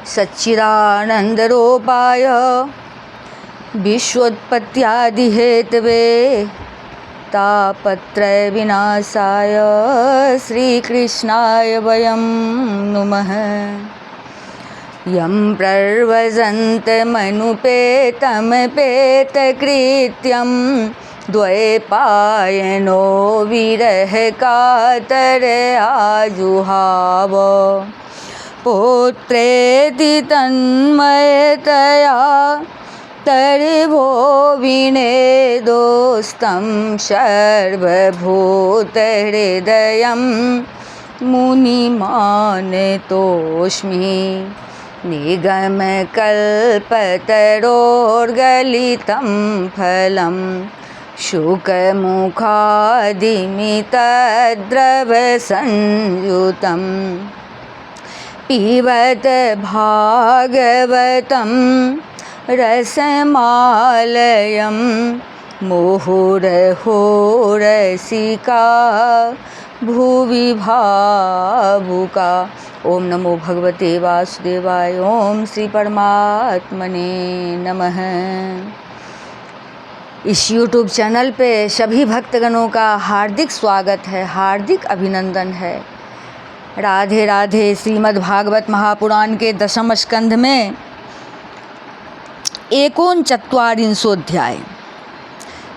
सच्चिदानन्दरूपाय विश्वोत्पत्त्यादिहेतवे तापत्रयविनाशाय श्रीकृष्णाय वयं नुमः। यं प्रव्रजन्तमनुपेतमपेतकृत्यं द्वैपायनो विरहकातरयाजुहाव पुत्रेति तन्मयतया तर्भो विनेदोस्तं सर्वभूतहृदयं मुनिमानतोऽस्मि। निगमकल्पतरोर्गलितं फलं शुकमुखादिमितद्रवसंयुतं पिबत भागवतं रसमालयं मुहुरहो रसिका भुवि भावुका। ओम नमो भगवते वासुदेवाय। ओम श्री परमात्मने नमः। इस YouTube चैनल पे सभी भक्तगणों का हार्दिक स्वागत है, हार्दिक अभिनंदन है। राधे राधे। श्रीमद् भागवत महापुराण के दशम स्कंध में 49वां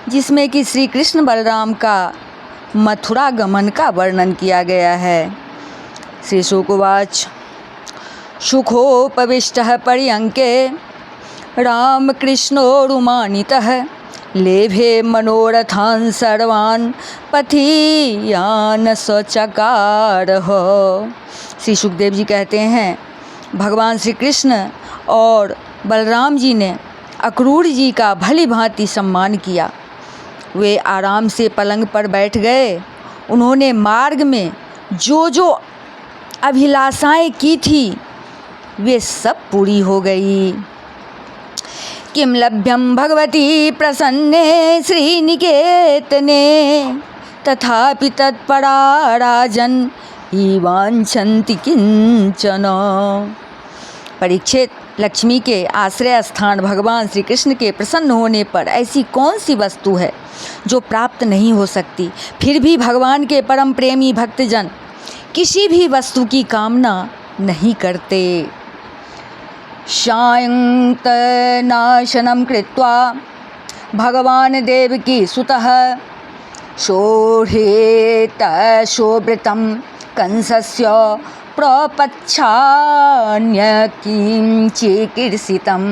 जिसमें कि श्री कृष्ण बलराम का मथुरा गमन का वर्णन किया गया है। श्री शुकवाच सुखोपविष्टः पर्यङ्के रामकृष्णोरुमानितः लेभे मनोरथान् सर्वान् पथीयान् सचकारः। श्री सुखदेव जी कहते हैं, भगवान श्री कृष्ण और बलराम जी ने अक्रूर जी का भली भांति सम्मान किया। वे आराम से पलंग पर बैठ गए। उन्होंने मार्ग में जो जो अभिलाषाएं की थी वे सब पूरी हो गई। किम लभ्यं भगवती प्रसन्ने श्रीनिकेतने तथापि तत्परा राजन् हि वाञ्छन्ति किंचन। परीक्षित, लक्ष्मी के आश्रय स्थान भगवान श्री कृष्ण के प्रसन्न होने पर ऐसी कौन सी वस्तु है जो प्राप्त नहीं हो सकती। फिर भी भगवान के परम प्रेमी भक्तजन किसी भी वस्तु की कामना नहीं करते। सायंतनाशनं कृत्वा भगवान देवकी सुतः शोढ़ेत शोभृतं कंसस्य प्रपच्छान्य किंचिकीर्षितं।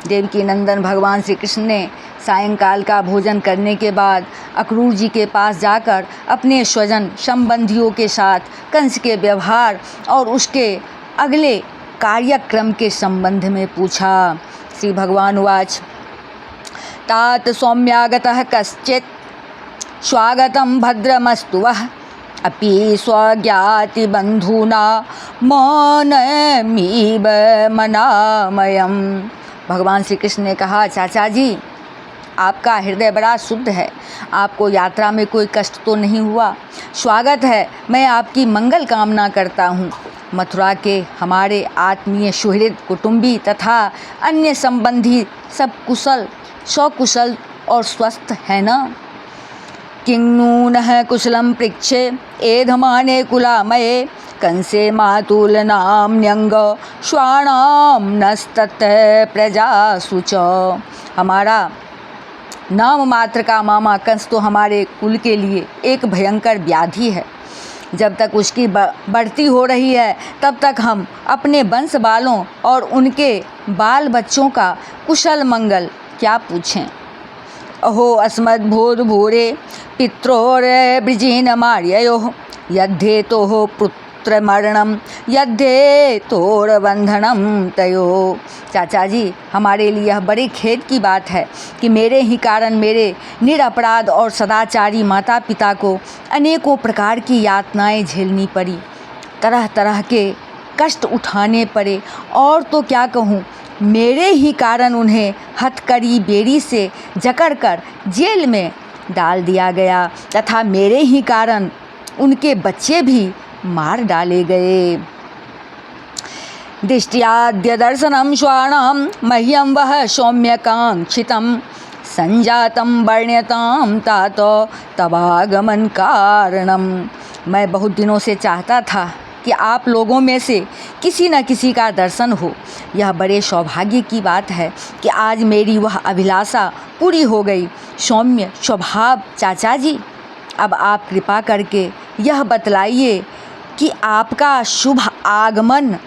देवकी नंदन भगवान श्री कृष्ण ने सायंकाल का भोजन करने के बाद अक्रूर जी के पास जाकर अपने स्वजन संबंधियों के साथ कंस के व्यवहार और उसके अगले कार्यक्रम के संबंध में पूछा। श्री भगवान उवाच तात सौम्यागतः कश्चित् स्वागतं भद्रमस्तु वः अपि स्वज्ञाति बंधुना मौनमीव मनामयम्। भगवान श्री कृष्ण ने कहा, चाचा जी आपका हृदय बड़ा शुद्ध है, आपको यात्रा में कोई कष्ट तो नहीं हुआ। स्वागत है, मैं आपकी मंगल कामना करता हूँ। मथुरा के हमारे आत्मीय सुहृद कुटुंबी तथा अन्य संबंधी सब कुशल सकुशल और स्वस्थ है न। किन्नूनः कुशलं पृच्छे एधमाने कुलामये कंसे मातुलनाम्यंग श्वाणां नस्तत् प्रजासु च। हमारा नाम मात्र का मामा कंस तो हमारे कुल के लिए एक भयंकर व्याधि है। जब तक उसकी बढ़ती हो रही है तब तक हम अपने वंश बालों और उनके बाल बच्चों का कुशल मंगल क्या पूछें। अहो अस्मद्भूर्भूरे पित्रोर्वृजीन मार्ययोः यद्धेतोः पुत्रमरणं यद्धेतोर्बन्धनं तयोः। चाचा जी हमारे लिए यह बड़ी खेद की बात है कि मेरे ही कारण मेरे निरपराध और सदाचारी माता पिता को अनेकों प्रकार की यातनाएं झेलनी पड़ी, तरह तरह के कष्ट उठाने पड़े और तो क्या कहूँ, मेरे ही कारण उन्हें हथकड़ी बेड़ी से जकड़कर जेल में डाल दिया गया तथा मेरे ही कारण उनके बच्चे भी मार डाले गए। दिष्ट्याद्य दर्शनं श्वानां मह्यं वह सौम्यकाङ्क्षितं संजातं वर्ण्यतां तात तवागमन कारणम। मैं बहुत दिनों से चाहता था कि आप लोगों में से किसी न किसी का दर्शन हो। यह बड़े सौभाग्य की बात है कि आज मेरी वह अभिलाषा पूरी हो गई। सौम्य स्वभाव चाचा जी, अब आप कृपा करके यह बतलाइए कि आपका शुभ आगमन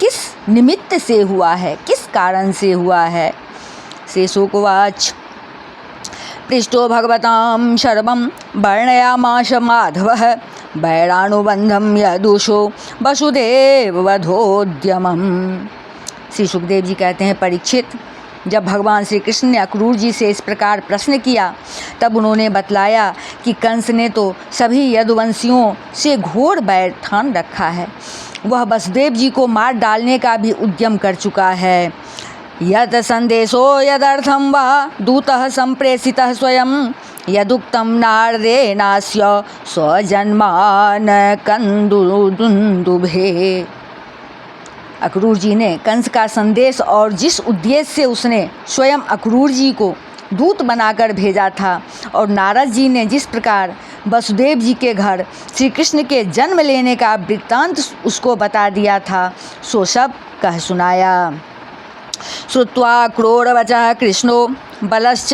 किस निमित्त से हुआ है, किस कारण से हुआ है। शेषोवाच पृष्ठो भगवतां सर्वं वर्णयामास माधवः वैरानुबंधम यदुषो वसुदेव वधोद्यमम्। श्री सुखदेव जी कहते हैं, परीक्षित, जब भगवान श्री कृष्ण ने अक्रूर जी से इस प्रकार प्रश्न किया तब उन्होंने बतलाया कि कंस ने तो सभी यदुवंशियों से घोर बैर ठान रखा है। वह वसुदेव जी को मार डालने का भी उद्यम कर चुका है। यत संदेशो यदर्थम वा दूतः संप्रेषितः स्वयं यदुक्तं नारदेनास्य स्वजन्मान कंदुदुन्दुभे। अक्रूर जी ने कंस का संदेश और जिस उद्देश्य से उसने स्वयं अक्रूर जी को दूत बनाकर भेजा था और नारद जी ने जिस प्रकार वसुदेव जी के घर श्री कृष्ण के जन्म लेने का वृत्तांत उसको बता दिया था, सो सब कह सुनाया। श्रुत्वा क्रोरवचः कृष्णो बलश्च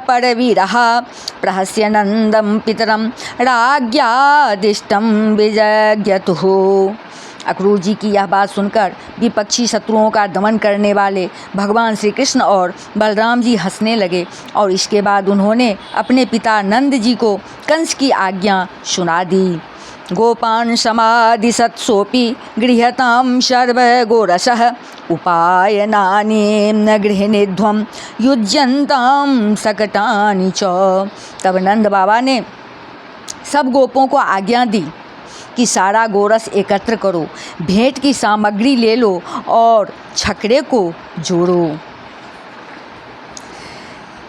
परवीरः प्रहस्य नंदं पितरं राज्ञादिष्टं विजज्ञतुः। अक्रूर जी की यह बात सुनकर विपक्षी शत्रुओं का दमन करने वाले भगवान श्री कृष्ण और बलराम जी हंसने लगे और इसके बाद उन्होंने अपने पिता नंद जी को कंस की आज्ञा सुना दी। गोपान समादिशत्सोऽपि गृह्यतां सर्वगोरसः उपायनानि न गृह्णीध्वं युज्यन्तां सकटानि च। तब नंद बाबा ने सब गोपों को आज्ञा दी कि सारा गोरस एकत्र करो, भेंट की सामग्री ले लो और छकड़े को जोड़ो।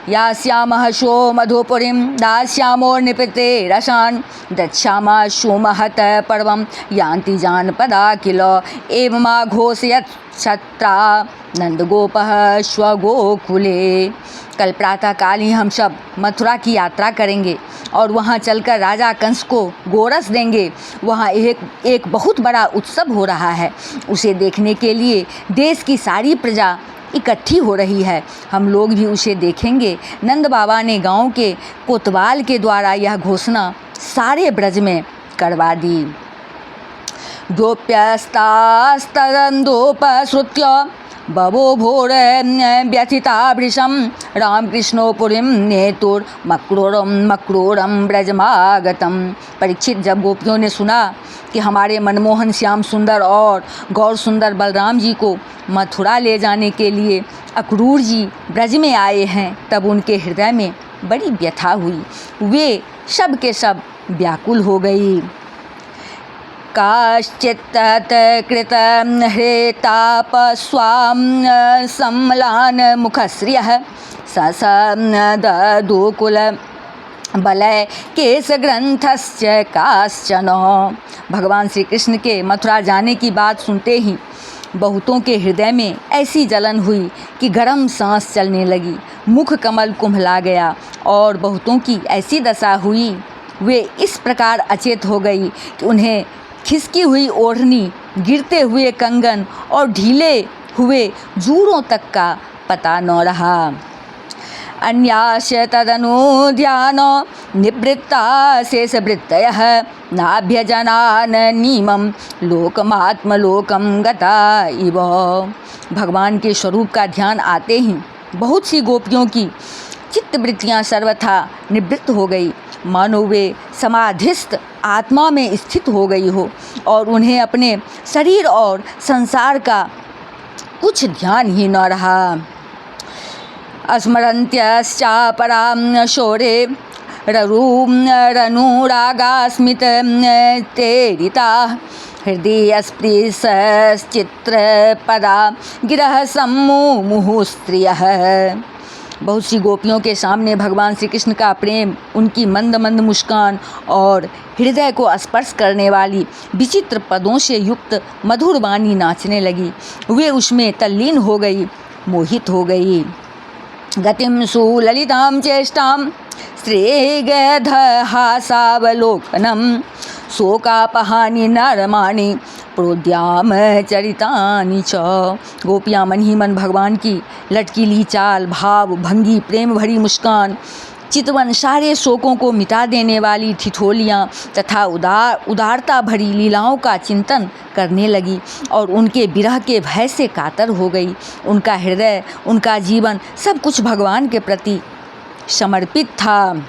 यास्यामः शो मधुपुरीं दास्यामो निपते रसान् दच्छामाशु महत पर्वं यान्ति जानपदा किल एवमा घोषयत् छत्रा नंदगोपः स्वगोकुले। कल प्रातःकाल ही हम सब मथुरा की यात्रा करेंगे और वहाँ चलकर राजा कंस को गोरस देंगे। वहाँ एक बहुत बड़ा उत्सव हो रहा है, उसे देखने के लिए देश की सारी प्रजा इकट्ठी हो रही है। हम लोग भी उसे देखेंगे। नंद बाबा ने गांव के कोतवाल के द्वारा यह घोषणा सारे ब्रज में करवा दी। गोप्यस्तास्तदन्दोपश्रुत्य बभो भोर व्यथिता वृषं रामकृष्णो पुरीं नेतुर्मक्रोरं ब्रजमागतम। परीक्षित, जब गोपियों ने सुना कि हमारे मनमोहन श्याम सुंदर और गौर सुंदर बलराम जी को मथुरा ले जाने के लिए अक्रूर जी ब्रज में आए हैं, तब उनके हृदय में बड़ी व्यथा हुई। वे सब के सब व्याकुल हो गई। काश्चित् कृत हृतापस्वां सम्लान मुखश्रियः ससदुकुल बलय केश ग्रंथस्य काश्चन। भगवान श्री कृष्ण के मथुरा जाने की बात सुनते ही बहुतों के हृदय में ऐसी जलन हुई कि गर्म सांस चलने लगी, मुख कमल कुम्भला गया और बहुतों की ऐसी दशा हुई, वे इस प्रकार अचेत हो गई कि उन्हें खिसकी हुई ओढ़नी, गिरते हुए कंगन और ढीले हुए जूड़ों तक का पता न रहा। अन्याश तदनुध्यान निवृत्ता शेषवृत्तयः नाभ्यजनान नीमं लोकमात्मलोकं गता इव। भगवान के स्वरूप का ध्यान आते ही बहुत सी गोपियों की चित्तवृत्तियाँ सर्वथा निवृत्त हो गई, मानो वे समाधिस्थ आत्मा में स्थित हो गई हो और उन्हें अपने शरीर और संसार का कुछ ध्यान ही न रहा। स्मरन्त्यश्चापरां शौरे रनुरागास्मित तेरिता हृदय स्पृशश्चित्रपदा गिरः सम्मुमुहुः स्त्रियः। बहुत सी गोपियों के सामने भगवान श्री कृष्ण का प्रेम, उनकी मंद मंद मुस्कान और हृदय को स्पर्श करने वाली विचित्र पदों से युक्त मधुर वाणी नाचने लगी। वे उसमें तल्लीन हो गई, मोहित हो गई। गतिम सुललितां चेष्टां स्त्रीगधहासावलोकनम शोकापहानि नरमाणि प्रोद्याम चरितानि च। गोपियाँ मन ही मन भगवान की लटकीली चाल, भाव भंगी, प्रेम भरी मुस्कान, चितवन सारे शोकों को मिटा देने वाली ठिठोलियाँ तथा उदारता भरी लीलाओं का चिंतन करने लगी और उनके विरह के भय से कातर हो गई। उनका हृदय, उनका जीवन, सब कुछ भगवान के प्रति समर्पित था।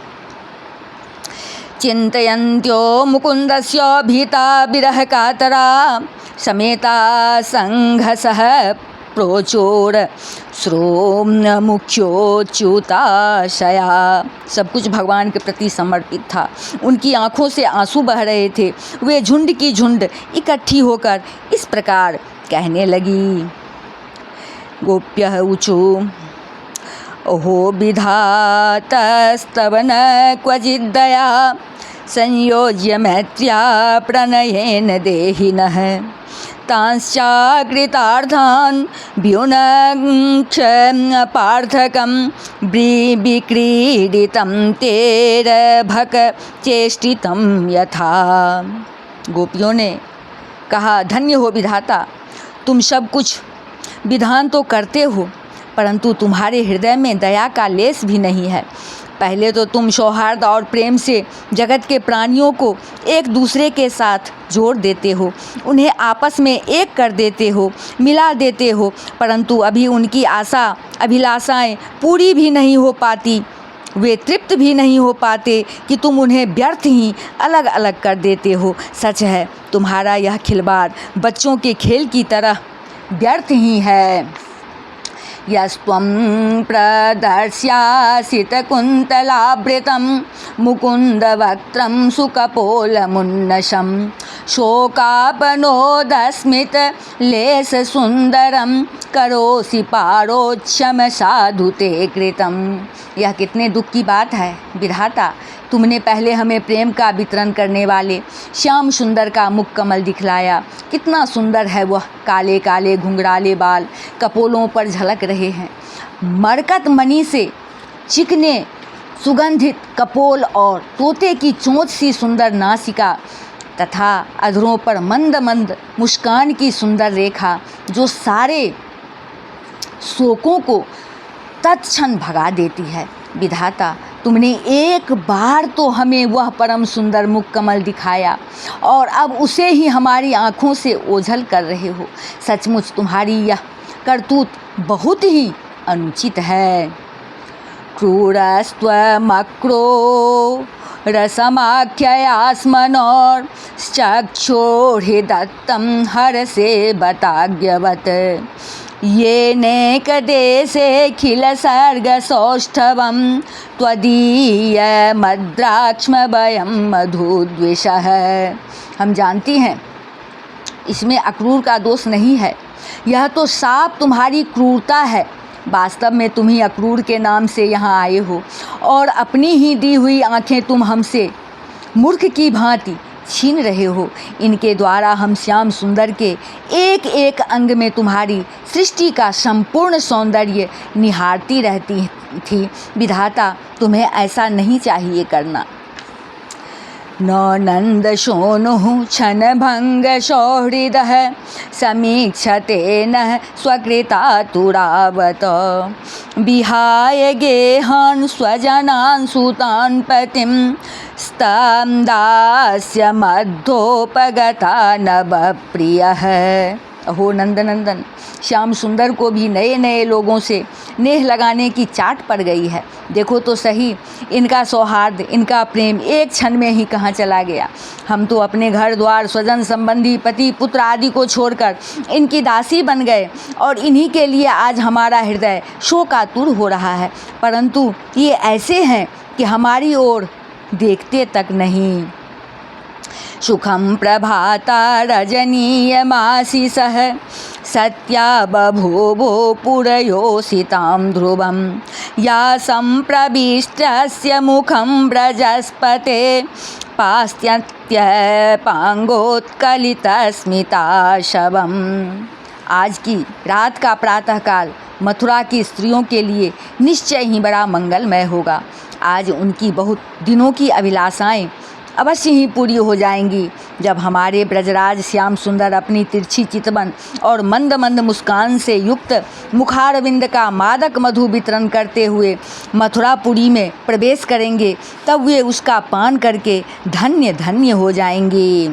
चिंतयन्त्यो मुकुंदस्य भीता विरह कातरा समेता संघसः प्रोचोर श्रोमुख्योच्युताशया। सब कुछ भगवान के प्रति समर्पित था। उनकी आँखों से आंसू बह रहे थे। वे झुंड की झुंड इकट्ठी होकर इस प्रकार कहने लगी। गोप्यः ऊचु ओहो विधातस्तव न क्वचिद्दया संयोज्य मैत्र्या प्रणयेन देहिनः तांश्चाकृतार्थान् व्युनक्ष पार्थकं विक्रीडितं तेरभक चेष्टितं यथा। गोपियों ने कहा, धन्य हो विधाता, तुम सब कुछ विधान तो करते हो, परंतु तुम्हारे हृदय में दया का लेस भी नहीं है। पहले तो तुम सौहार्द और प्रेम से जगत के प्राणियों को एक दूसरे के साथ जोड़ देते हो, उन्हें आपस में एक कर देते हो, मिला देते हो, परंतु अभी उनकी आशा अभिलाषाएं पूरी भी नहीं हो पाती, वे तृप्त भी नहीं हो पाते कि तुम उन्हें व्यर्थ ही अलग अलग कर देते हो। सच है, तुम्हारा यह खिलवाड़ बच्चों के खेल की तरह व्यर्थ ही है। यस्त्वं प्रदर्श्यासितकुन्तलावृतं मुकुन्दवक्त्रं सुकपोलमुन्नशं शोकापनोदस्मितलेशसुन्दरं करोसि पारोच्यम साधु ते कृतं। यह कितने दुख की बात है विधाता, तुमने पहले हमें प्रेम का वितरण करने वाले श्याम सुंदर का मुख कमल दिखलाया। कितना सुंदर है वह, काले काले घुंघराले बाल कपोलों पर झलक रहे हैं। मरकत मणि से चिकने सुगंधित कपोल और तोते की चोंच सी सुंदर नासिका तथा अधरों पर मंद मंद मुस्कान की सुंदर रेखा, जो सारे शोकों को तत्क्षण भगा देती है। विधाता, तुमने एक बार तो हमें वह परम सुंदर मुख कमल दिखाया और अब उसे ही हमारी आँखों से ओझल कर रहे हो। सचमुच तुम्हारी यह करतूत बहुत ही अनुचित है। क्रूरस्त्वमक्रो रसमाख्ययास्मनोश्चक्षुर्हि दत्तं हरसे बताज्ञवत् येनेकदेशे खिलसर्गसौष्ठवं त्वदीयमद्राक्ष्मभयं मधुद्विषः। हम जानती हैं इसमें अक्रूर का दोष नहीं है, यह तो साफ तुम्हारी क्रूरता है। वास्तव में तुम ही अक्रूर के नाम से यहाँ आए हो और अपनी ही दी हुई आँखें तुम हमसे मूर्ख की भांति छीन रहे हो। इनके द्वारा हम श्याम सुंदर के एक एक अंग में तुम्हारी सृष्टि का संपूर्ण सौंदर्य निहारती रहती थी। विधाता, तुम्हें ऐसा नहीं चाहिए करना। न नंद शोनुः क्षणभंग सौहृदः समीक्षते न स्वकृतातुरावत विहाय गेहान् स्वजनान् सुतान् पतिं स्तं दास्य मध्योपगता नवप्रियः। अहो नंदनंदन, श्याम सुंदर को भी नए नए लोगों से नेह लगाने की चाट पड़ गई है। देखो तो सही, इनका सौहार्द, इनका प्रेम एक क्षण में ही कहाँ चला गया। हम तो अपने घर द्वार, स्वजन संबंधी, पति पुत्र आदि को छोड़कर इनकी दासी बन गए और इन्हीं के लिए आज हमारा हृदय शोकातुर हो रहा है, परंतु ये ऐसे हैं कि हमारी ओर देखते तक नहीं। सुखं प्रभाता रजनीयमाशिषः सत्या बभूवो पुरयोषितां ध्रुवं या सम्प्रविष्टस्य मुखं ब्रजस्पते पाश्चात्यपाङ्गोत्कलितस्मिताशवम्। आज की रात का प्रातःकाल मथुरा की स्त्रियों के लिए निश्चय ही बड़ा मंगलमय होगा। आज उनकी बहुत दिनों की अभिलाषाएं अवश्य ही पूरी हो जाएंगी जब हमारे ब्रजराज श्याम सुंदर अपनी तिरछी चितवन और मंद मंद मुस्कान से युक्त मुखारविंद का मादक मधु वितरण करते हुए मथुरापुरी में प्रवेश करेंगे। तब वे उसका पान करके धन्य धन्य हो जाएंगे।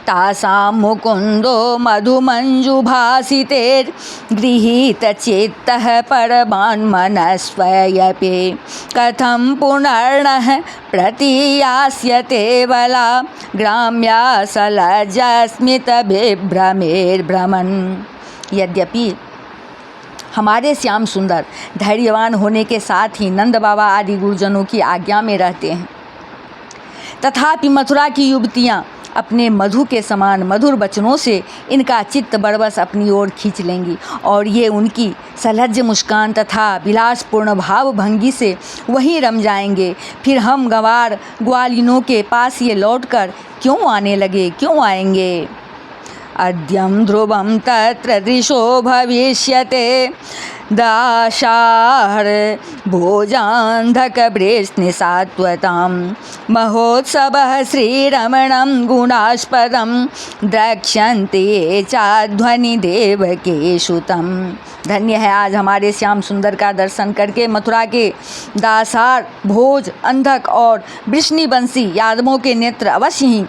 तासां मुकुन्दो मधुमञ्जुभासितैर्गृहीतचित्तः परमान्मनस्वयपि कथं पुनर्नः प्रतियास्यते वला ग्राम्या सलज्जस्मितविभ्रमेर्भ्रमन्। यद्यपि हमारे श्याम सुंदर धैर्यवान होने के साथ ही नंद बाबा आदि गुरुजनों की आज्ञा में रहते हैं, तथापि मथुरा की युवतियाँ अपने मधु के समान मधुर वचनों से इनका चित्त बरबस अपनी ओर खींच लेंगी और ये उनकी सलज्ज मुस्कान तथा विलासपूर्ण भाव भंगी से वहीं रम जाएंगे। फिर हम गंवार ग्वालिनों के पास ये लौटकर क्यों आने लगे, क्यों आएंगे। अद्यं ध्रुवं तत्र दृशो भविष्यते दाशार भोजान्धकवृष्णिसात्वतां महोत्सवः श्रीरमणं गुणास्पदं द्रक्ष्यन्ति ये चाध्वनिदेवकेषु तं। धन्य है आज हमारे श्याम सुंदर का दर्शन करके मथुरा के दासार, भोज, अंधक और वृष्णिवंशी यादवों के नेत्र अवश्य ही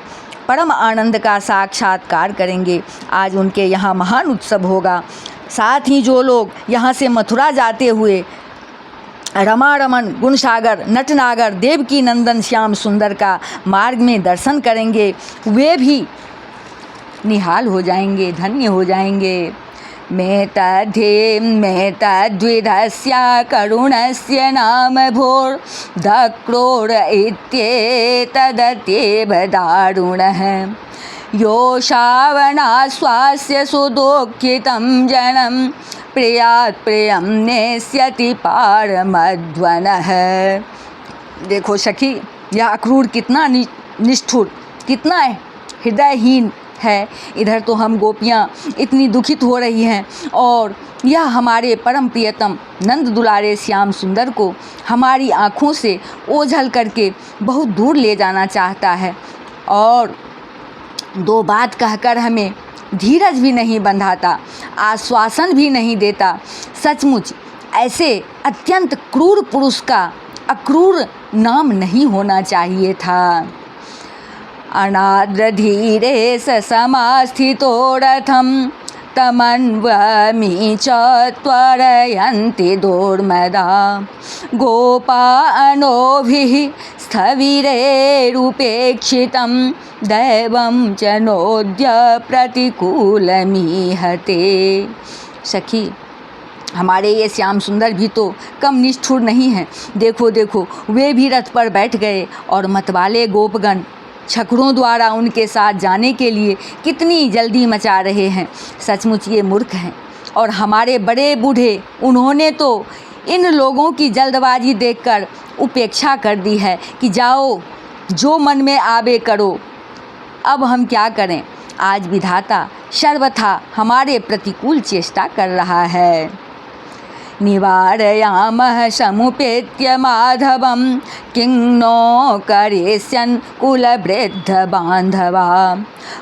परम आनंद का साक्षात्कार करेंगे। आज उनके यहाँ महान उत्सव होगा। साथ ही जो लोग यहाँ से मथुरा जाते हुए रमा रमन, गुणसागर, नटनागर, देवकी नंदन श्याम सुंदर का मार्ग में दर्शन करेंगे वे भी निहाल हो जाएंगे, धन्य हो जाएंगे। मे तद्विधस्य करुणस्य नाम भोर्धक्रोड इत्येतदत्येव दारुणः यो श्रावणाश्वास्य सुदुःखितं जनं प्रियात् प्रियं नेष्यति पारमध्वनः। देखो सखी, यह अक्रूर कितना निष्ठुर, कितना हृदयहीन है। इधर तो हम गोपियाँ इतनी दुखित हो रही हैं और यह हमारे परम प्रियतम नंद दुलारे श्याम सुंदर को हमारी आँखों से ओझल करके बहुत दूर ले जाना चाहता है और दो बात कहकर हमें धीरज भी नहीं बंधाता, आश्वासन भी नहीं देता। सचमुच ऐसे अत्यंत क्रूर पुरुष का अक्रूर नाम नहीं होना चाहिए था। अनाद्र धीरे समास्थितो रथं तमन्वमी च त्वरयन्ति दोर्मदा गोपानोभिः स्थविरेरुपेक्षितं दैवं च नोद्य प्रतिकूलमीहते। सखी, हमारे ये श्याम सुंदर भी तो कम निष्ठुर नहीं हैं। देखो देखो, वे भी रथ पर बैठ गए और मतवाले गोपगण छकड़ों द्वारा उनके साथ जाने के लिए कितनी जल्दी मचा रहे हैं। सचमुच ये मूर्ख हैं और हमारे बड़े बूढ़े, उन्होंने तो इन लोगों की जल्दबाजी देखकर उपेक्षा कर दी है कि जाओ जो मन में आवे करो। अब हम क्या करें, आज विधाता सर्वथा हमारे प्रतिकूल चेष्टा कर रहा है। निवारयामः समुपेत्य माधवं किं नो करिष्यन् कुलवृद्धबान्धवा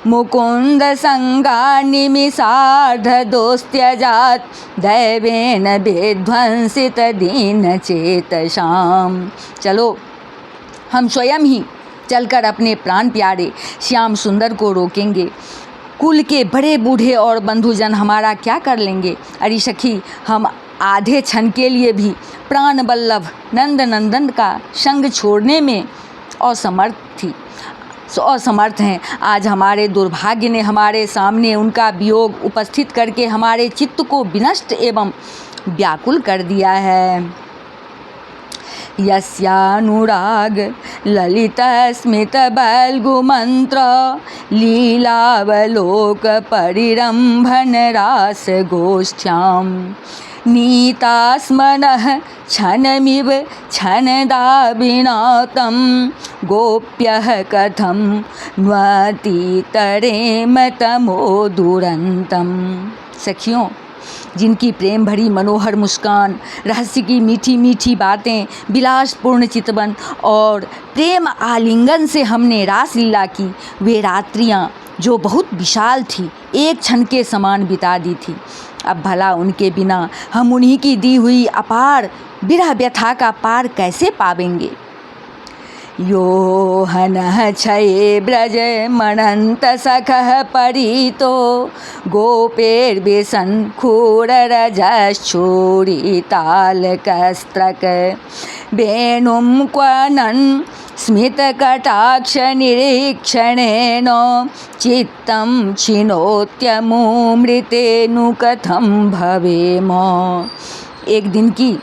मुकुन्द संगानिमिषार्धदोस्त्यजात् दैवेन विध्वंसित दीनचेतसाम्। चलो हम स्वयं ही चलकर अपने प्राण प्यारे श्याम सुंदर को रोकेंगे। कुल के बड़े बूढ़े और बंधुजन हमारा क्या कर लेंगे। अरे सखी, हम आधे क्षण के लिए भी प्राण वल्लभ नंद नंदन का संग छोड़ने में असमर्थ हैं। आज हमारे दुर्भाग्य ने हमारे सामने उनका वियोग उपस्थित करके हमारे चित्त को विनष्ट एवं व्याकुल कर दिया है। यस्यानुराग ललितस्मितबल्गुमन्त्र लीलावलोक परिरम्भन रासगोष्ठ्यां नीतास्मनः क्षणमिव क्षणदाविनातं गोप्यः कथं न्वतीतरेम तमो दुरन्तम्। सखियों, जिनकी प्रेम भरी मनोहर मुस्कान, रहस्य की मीठी मीठी बातें, विलासपूर्ण चितवन और प्रेम आलिंगन से हमने रासलीला की, वे रात्रियां जो बहुत विशाल थी एक क्षण के समान बिता दी थी। अब भला उनके बिना हम उन्हीं की दी हुई अपार विरह व्यथा का पार कैसे पावेंगे। यो हनः छये ब्रज मणंत सखः परितो गोपेर्विसन्खूररजश्चूरितालकस्त्रक वेणुं क्वनन् स्मितकटाक्ष निरीक्षणेन चित्तं क्षिणोत्यमुमृतेनु कथं भवेम। एक दिन की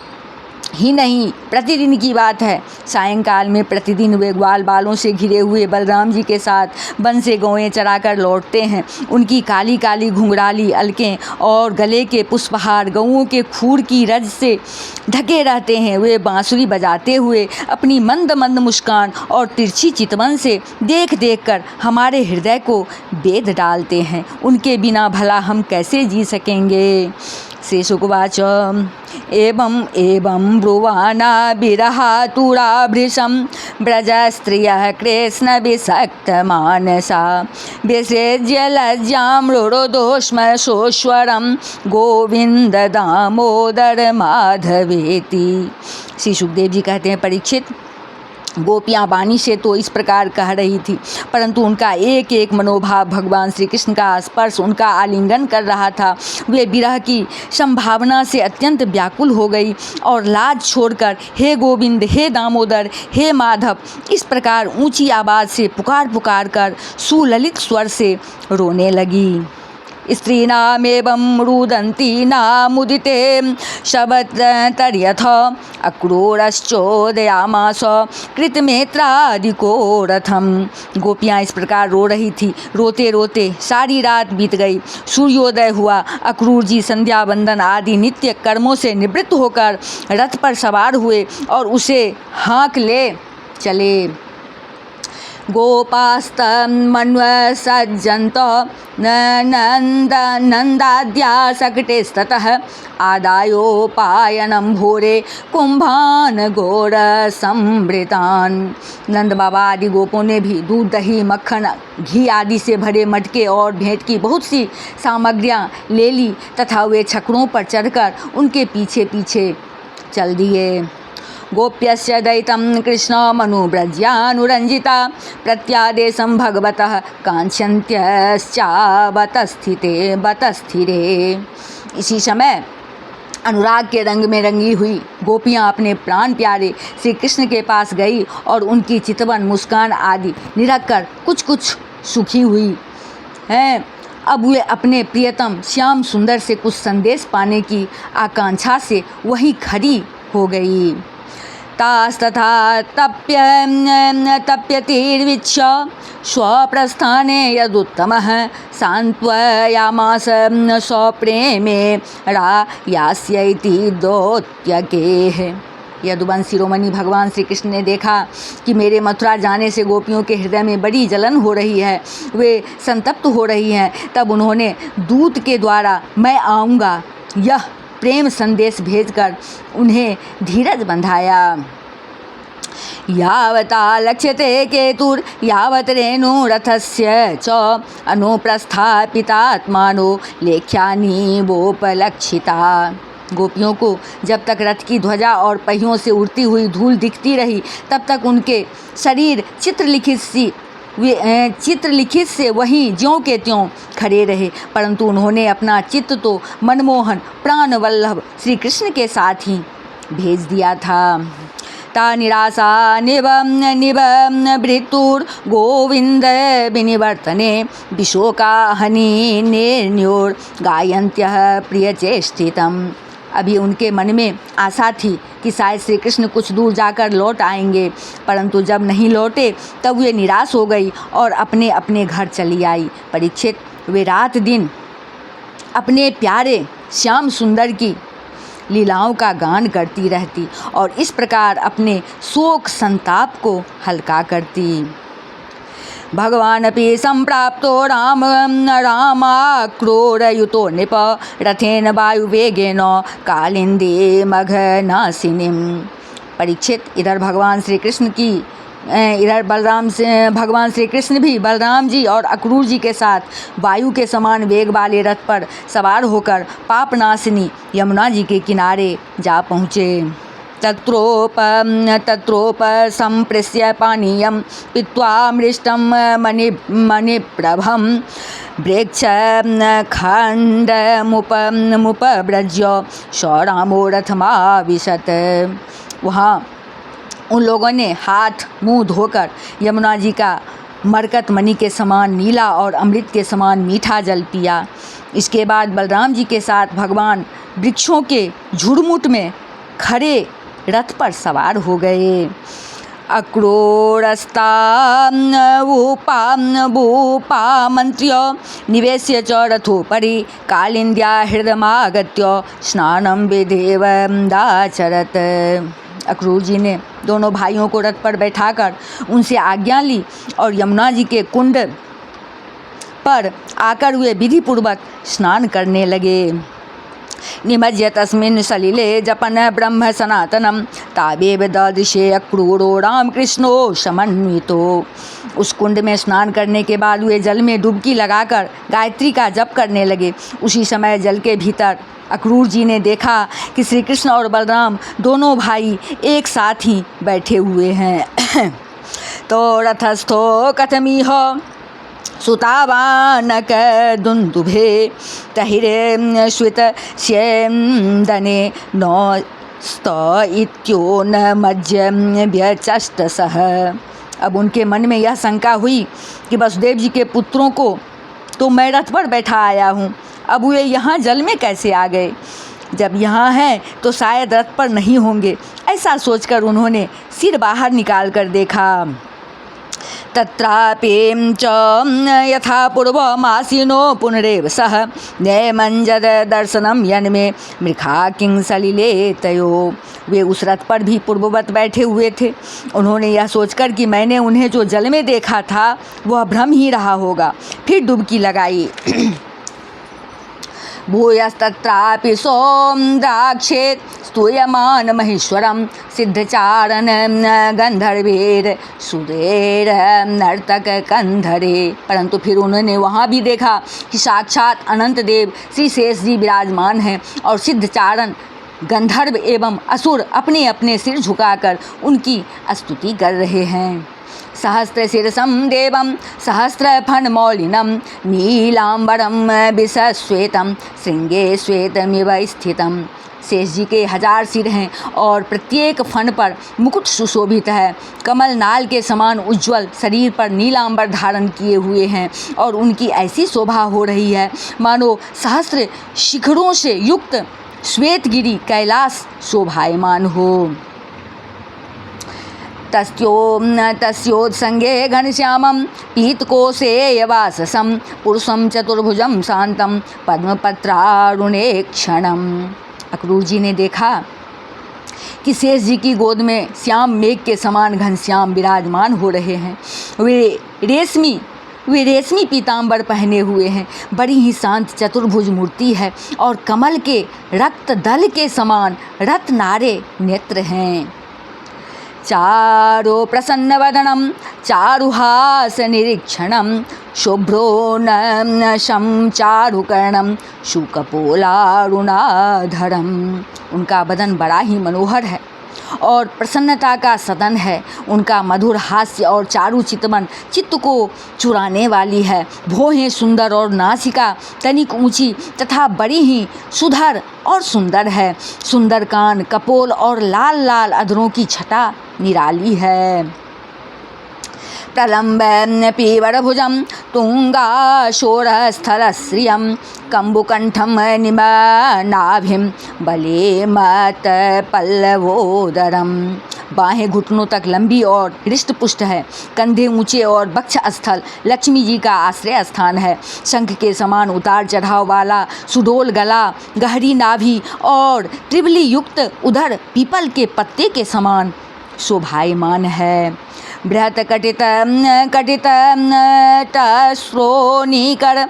ही नहीं, प्रतिदिन की बात है। सायंकाल में प्रतिदिन वे ग्वाल बालों से घिरे हुए बलराम जी के साथ वन से गौएं चराकर लौटते हैं। उनकी काली काली घुंघराली अलकें और गले के पुष्पहार गौओं के खूर की रज से ढके रहते हैं। वे बांसुरी बजाते हुए अपनी मंद मंद मुस्कान और तिरछी चितवन से देख देख कर हमारे हृदय को बेध डालते हैं। उनके बिना भला हम कैसे जी सकेंगे। श्रीशुकुवाच एवं एवं ब्रुवाना विरहातुराभृशं ब्रजस्त्रियः कृष्ण विसक्तमानसा विसृज्य लज्जां रुरोधोष्म सोश्वरं गोविंद दामोदर माधवेति। श्री सुखदेव जी कहते हैं, परीक्षित, गोपियाँ वाणी से तो इस प्रकार कह रही थी, परंतु उनका एक एक मनोभाव भगवान श्री कृष्ण का स्पर्श उनका आलिंगन कर रहा था। वे विरह की संभावना से अत्यंत व्याकुल हो गई और लाज छोड़कर हे गोविंद, हे दामोदर, हे माधव इस प्रकार ऊंची आवाज़ से पुकार पुकार कर सुललित स्वर से रोने लगी। स्त्रीणामेवं रुदन्तीनामुदिते शबतर्यथ अक्रूरश्चोदयामास कृतमेत्रादिको रथम। गोपियाँ इस प्रकार रो रही थी। रोते रोते सारी रात बीत गई। सूर्योदय हुआ। अक्रूर जी संध्या वंदन आदि नित्य कर्मों से निवृत्त होकर रथ पर सवार हुए और उसे हाँक ले चले। गोपास्तमन्वसज्जन्त नन्दाद्या सकटेस्ततः आदायोपायनं भोरे कुंभान घोर संवृतान। नंद बाबा आदि गोपों ने भी दूध, दही, मक्खन, घी आदि से भरे मटके और भेंट की बहुत सी सामग्रियां ले ली तथा वे छकड़ों पर चढ़कर उनके पीछे पीछे चल दिए। गोप्यस्य दयितं कृष्ण मनुव्रज्यानुरञ्जिता प्रत्यादेशं भगवतः कांक्षन्त्यश्चावतस्थिरे। इसी समय अनुराग के रंग में रंगी हुई गोपियाँ अपने प्राण प्यारे श्री कृष्ण के पास गई और उनकी चितवन, मुस्कान आदि निरख कर कुछ कुछ सुखी हुई हैं। अब वे अपने प्रियतम श्याम सुंदर से कुछ संदेश पाने की आकांक्षा से वहीं खड़ी हो गई। तास्तथा तप्यतिर्वीक्ष्य स्वप्रस्थाने यदुत्तमः सान्त्वयामास स्वप्रेमे यास्यैति दोत्यकेः। यदुवंश शिरोमणि भगवान श्री कृष्ण ने देखा कि मेरे मथुरा जाने से गोपियों के हृदय में बड़ी जलन हो रही है, वे संतप्त हो रही हैं। तब उन्होंने दूत के द्वारा मैं आऊँगा यह प्रेम संदेश भेजकर उन्हें धीरज बंधाया। यावता लक्ष्यते केतुर यावत रेणुरथस्य च अनुप्रस्थापितात्मानो लेख्यानि वोपलक्षिता। गोपियों को जब तक रथ की ध्वजा और पहियों से उड़ती हुई धूल दिखती रही तब तक उनके शरीर चित्रलिखित से वहीं ज्यों के त्यों खड़े रहे, परंतु उन्होंने अपना चित्त तो मनमोहन प्राण वल्लभ श्री कृष्ण के साथ ही भेज दिया था। ता निराशा निवृत्तुर गोविंद विनिवर्तने विशोका हनि निर्ण्योर गायन्त्यः प्रियचेष्टितम्। अभी उनके मन में आशा थी कि शायद श्री कृष्ण कुछ दूर जाकर लौट आएंगे, परंतु जब नहीं लौटे तब वे निराश हो गई और अपने अपने घर चली आई। परीक्षित, वे रात दिन अपने प्यारे श्याम सुंदर की लीलाओं का गान करती रहती और इस प्रकार अपने शोक संताप को हल्का करती। भगवानपि संप्राप्तो रामाक्रोरयुतो नृप रथेन वायुवेगेन कालिंदी मघनासिनीम। परीक्षित, इधर भगवान श्री कृष्ण भी बलराम जी और अक्रूर जी के साथ वायु के समान वेग वाले रथ पर सवार होकर पापनाशिनी यमुना जी के किनारे जा पहुँचे। तत्रोप संप्रस्य पानीयं पीत्वा मृष्टं मणिप्रभं ब्रेक्ष खण्डमुपव्रज्य सरामो रथमाविशत। वहाँ उन लोगों ने हाथ मुंह धोकर यमुना जी का मरकत मणि के समान नीला और अमृत के समान मीठा जल पिया। इसके बाद बलराम जी के साथ भगवान वृक्षों के झुरमुट में खड़े रथ पर सवार हो गए। अक्रोरस्तावूपामन्त्र्य निवेश्य च रथोपरि कालिन्द्या हृदयमागत्य स्नानं विधिवदाचरत्। अक्रूर जी ने दोनों भाइयों को रथ पर बैठाकर उनसे आज्ञा ली और यमुना जी के कुंड पर आकर वे विधिपूर्वक स्नान करने लगे। निमज्य तस्मिन् सलिले जपन ब्रह्म सनातनम तावेव ददृशे अक्रूरो रामकृष्णो समन्वितो। उस कुंड में स्नान करने के बाद वे जल में डुबकी लगाकर गायत्री का जप करने लगे। उसी समय जल के भीतर अक्रूर जी ने देखा कि श्री कृष्ण और बलराम दोनों भाई एक साथ ही बैठे हुए हैं। तो रथस्थो कथमिह सुतावानक दुन्दुभे तहिरे श्वेत श्येन्दने न स्त इत्यो न मज्य व्यचष्टसः। अब उनके मन में यह शंका हुई कि वसुदेव जी के पुत्रों को तो मैं रथ पर बैठा आया हूँ, अब वे यहाँ जल में कैसे आ गए? जब यहाँ हैं तो शायद रथ पर नहीं होंगे। ऐसा सोचकर उन्होंने सिर बाहर निकाल कर देखा। तत्रापि च यथा पूर्वमासीनो पुनरेव सह नैमंजद दर्शनम यन्मे मृखा किं सलिले तयो। वे उस रथ पर भी पूर्ववत बैठे हुए थे। उन्होंने यह सोचकर कि मैंने उन्हें जो जल में देखा था वह भ्रम ही रहा होगा, फिर डुबकी लगाई। भूयस्तत्रापि सोमद्राक्षे स्तूयमान महेश्वरम सिद्धचारण गंधर्वेर सुरेर नर्तक कंधरे। परंतु फिर उन्होंने वहाँ भी देखा कि साक्षात अनंत देव श्री शेष जी विराजमान हैं और सिद्धचारण गंधर्व एवं असुर अपने अपने सिर झुकाकर उनकी स्तुति कर रहे हैं। सहस्रशीर्षं देवं सहस्रफणमौलिनं नीलांबरं विषश्वेतं श्रृंगे श्वेतमिव स्थितं। शेष जी के 1000 सिर हैं और प्रत्येक फण पर मुकुट सुशोभित है। कमल नाल के समान उज्ज्वल शरीर पर नीलांबर धारण किए हुए हैं और उनकी ऐसी शोभा हो रही है मानो सहस्र शिखरों से युक्त श्वेतगिरि कैलाश शोभायमान हो। तस्योत्संगे घनश्यामं पीतकोशेयवाससं पुरुषं चतुर्भुजं शांतं पद्मपत्रारुणे क्षणम्। अक्रूर जी ने देखा कि शेष जी की गोद में श्याम मेघ के समान घनश्याम विराजमान हो रहे हैं। वे रेशमी पीताम्बर पहने हुए हैं। बड़ी ही शांत चतुर्भुज मूर्ति है और कमल के रक्त दल के समान रत्नारे नेत्र हैं। चारो प्रसन्नवदनं चारुहास निरीक्षणं शुभ्रोन्नशं चारुकर्णं शुकपोलारुणाधरम्। उनका बदन बड़ा ही मनोहर है और प्रसन्नता का सदन है। उनका मधुर हास्य और चारु चितवन चित्त को चुराने वाली है। भौहें सुंदर और नासिका तनिक ऊंची तथा बड़ी ही सुधर और सुंदर है। सुंदर कान, कपोल और लाल लाल अधरों की छटा निराली है। प्रलम्ब पीवरभुजं तुङ्गाशोरस्थलश्रियं कम्बुकण्ठं निमनाभिं बले मत पल्लवोदरम। बाहें घुटनों तक लंबी और हृष्टपुष्ट है, कंधे ऊंचे और वक्ष स्थल लक्ष्मी जी का आश्रय स्थान है। शंख के समान उतार चढ़ाव वाला सुडोल गला, गहरी नाभि और त्रिबली युक्त उधर पीपल के पत्ते के समान शोभायमान है। बृहत कटित कटित श्रोणीकर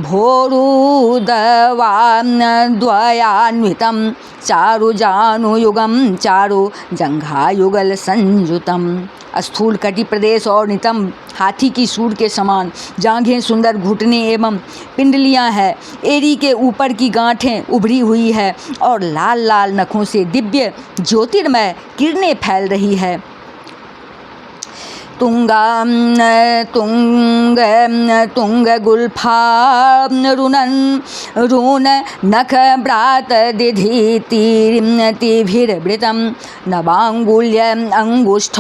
भोरुदवाद्वयान्वितं चारुजानुयुगं चारु जंघायुगल संयुतम। स्थूल कटि प्रदेश और नितंब हाथी की सूंड के समान जांघें, सुंदर घुटने एवं पिंडलियां हैं। एड़ी के ऊपर की गांठें उभरी हुई है और लाल लाल नखों से दिव्य ज्योतिर्मय किरणें फैल रही है। तुंगगुल्फा रुन नख ब्रात दिधितिभिर्वृतं नवांगुल्य अंगुष्ठ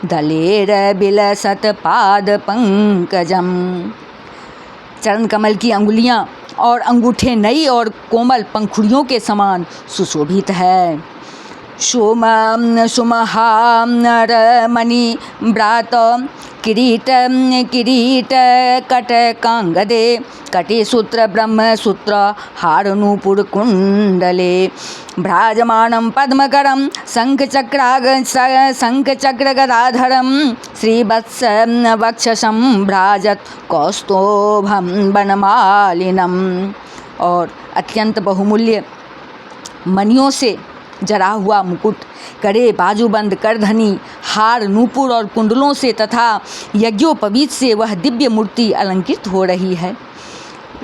दलेर बिलसत पाद पंकजम। चरण कमल की अंगुलियां और अंगूठे नई और कोमल पंखुड़ियों के समान सुशोभित है। सुमहामणि व्रात किरीट किरीट कटकांगदे कटिसूत्र ब्रह्मसूत्र हारनूपुर कुंडले भ्राजमानं पद्मकरं शंखचक्रगदाधरं श्रीवत्स वक्षसं भ्राजत कौस्तुभं वनमालिनम। और अत्यंत बहुमूल्य मणियों से जरा हुआ मुकुट, कड़े बाजूबंद करधनी, हार, नूपुर और कुंडलों से तथा यज्ञोपवीत से वह दिव्य मूर्ति अलंकृत हो रही है।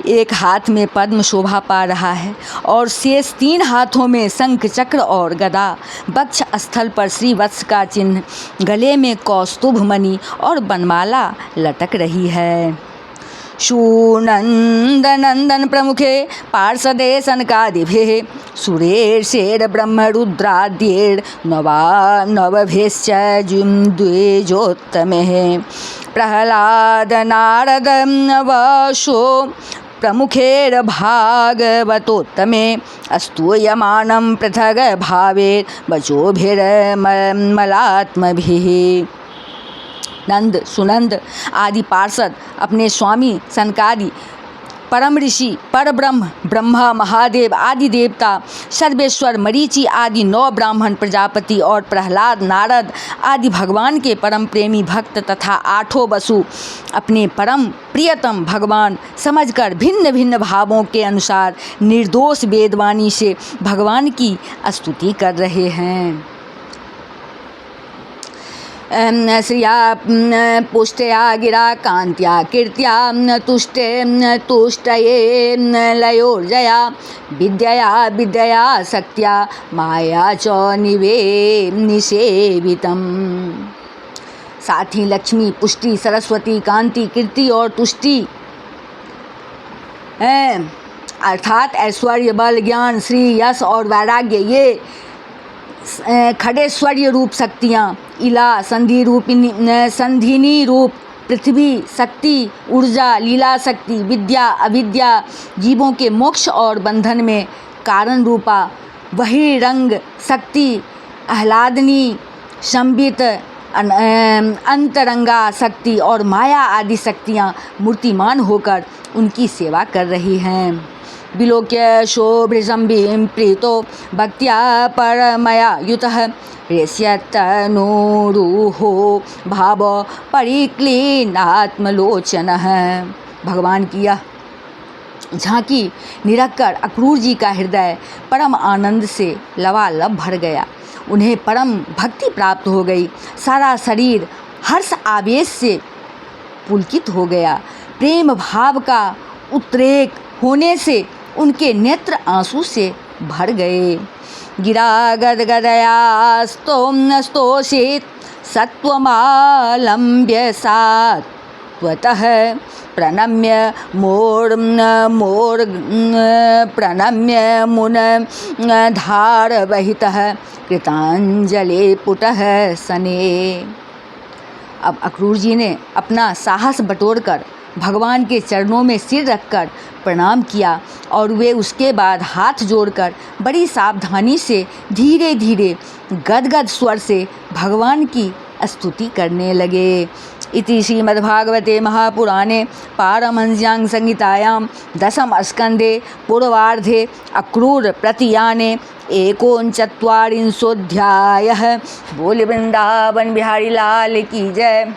एक हाथ में पद्म शोभा पा रहा है और शेष 3 हाथों में शंख, चक्र और गदा। वक्ष स्थल पर श्रीवत्स का चिन्ह, गले में कौस्तुभ मणि और बनमाला लटक रही है। शूनंदनंदन प्रमुखे पार्षदे सनकादिभिः सुरेशेर ब्रह्मरुद्राद्यैर् नवभेश्च द्विजोत्तमैः प्रह्लाद नारद वशो प्रमुखेर भागवतोत्तमे स्तूयमानं पृथग भावेर वचोभिर्मलात्मभिः। नंद, सुनंद आदि पार्षद अपने स्वामी सनकादि, परम ऋषि, परब्रह्म, ब्रह्मा, महादेव आदि देवता, सर्वेश्वर, मरीचि आदि 9 ब्राह्मण, प्रजापति और प्रहलाद, नारद आदि भगवान के परम प्रेमी भक्त तथा 8 वसु अपने परम प्रियतम भगवान समझकर भिन्न भिन्न भावों के अनुसार निर्दोष वेदवाणी से भगवान की स्तुति कर रहे हैं। श्रिया पुष्टया गिरा कांत्या कीर्त्या तुष्टये लयोर्जया विद्यया विद्यया शक्त्या माया च निसेवितम। साथ ही लक्ष्मी, पुष्टि, सरस्वती, कांति, कीर्ति और तुष्टि अर्थात ऐश्वर्य, बल, ज्ञान, श्री, यश और वैराग्य, ये खडेश्वर्य रूप शक्तियाँ, इला संधिनी रूप पृथ्वी शक्ति, ऊर्जा, लीला शक्ति, विद्या, अविद्या, जीवों के मोक्ष और बंधन में कारण रूपा वही रंग शक्ति, आह्लादनी, संबित, अंतरंगा शक्ति और माया आदि शक्तियाँ मूर्तिमान होकर उनकी सेवा कर रही हैं। विलोक्य शोभृशंभिं प्रीतो भक्त्या परमया युतः रेष्यतनुरुहो भाव परिक्लीनात्मलोचनः। भगवान की यह झांकी निरखकर अक्रूर जी का हृदय परम आनंद से लबालब भर गया। उन्हें परम भक्ति प्राप्त हो गई। सारा शरीर हर्ष आवेश से पुलकित हो गया। प्रेम भाव का उद्रेक होने से उनके नेत्र आंसू से भर गए। गिरा गदगदयास्तोषित सत्वमालम्ब्य सात्वतः प्रणम्य मुन धारवहितः कृतांजलि पुटः सने। अब अक्रूर जी ने अपना साहस बटोरकर भगवान के चरणों में सिर रखकर प्रणाम किया और वे उसके बाद हाथ जोड़कर बड़ी सावधानी से धीरे धीरे गदगद स्वर से भगवान की स्तुति करने लगे। इति श्रीमद्भागवते महापुराणे पारमहंस्यां संहितायां दशम स्कंदे पूर्वार्धे अक्रूर प्रतियाने एकोनचत्वारिंशोऽध्यायः। बोल वृंदावन बिहारी लाल की जय,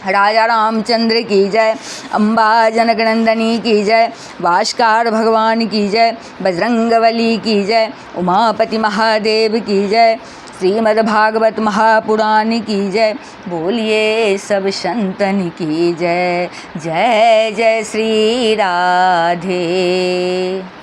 राजा रामचंद्र की जय, अम्बा जनकनंदनी की जय, भास्कर भगवान की जय, बजरंगबली की जय, उमापति महादेव की जय, श्रीमद्भागवत महापुराण की जय। बोलिए सब संतन की जय। जय जय श्री राधे।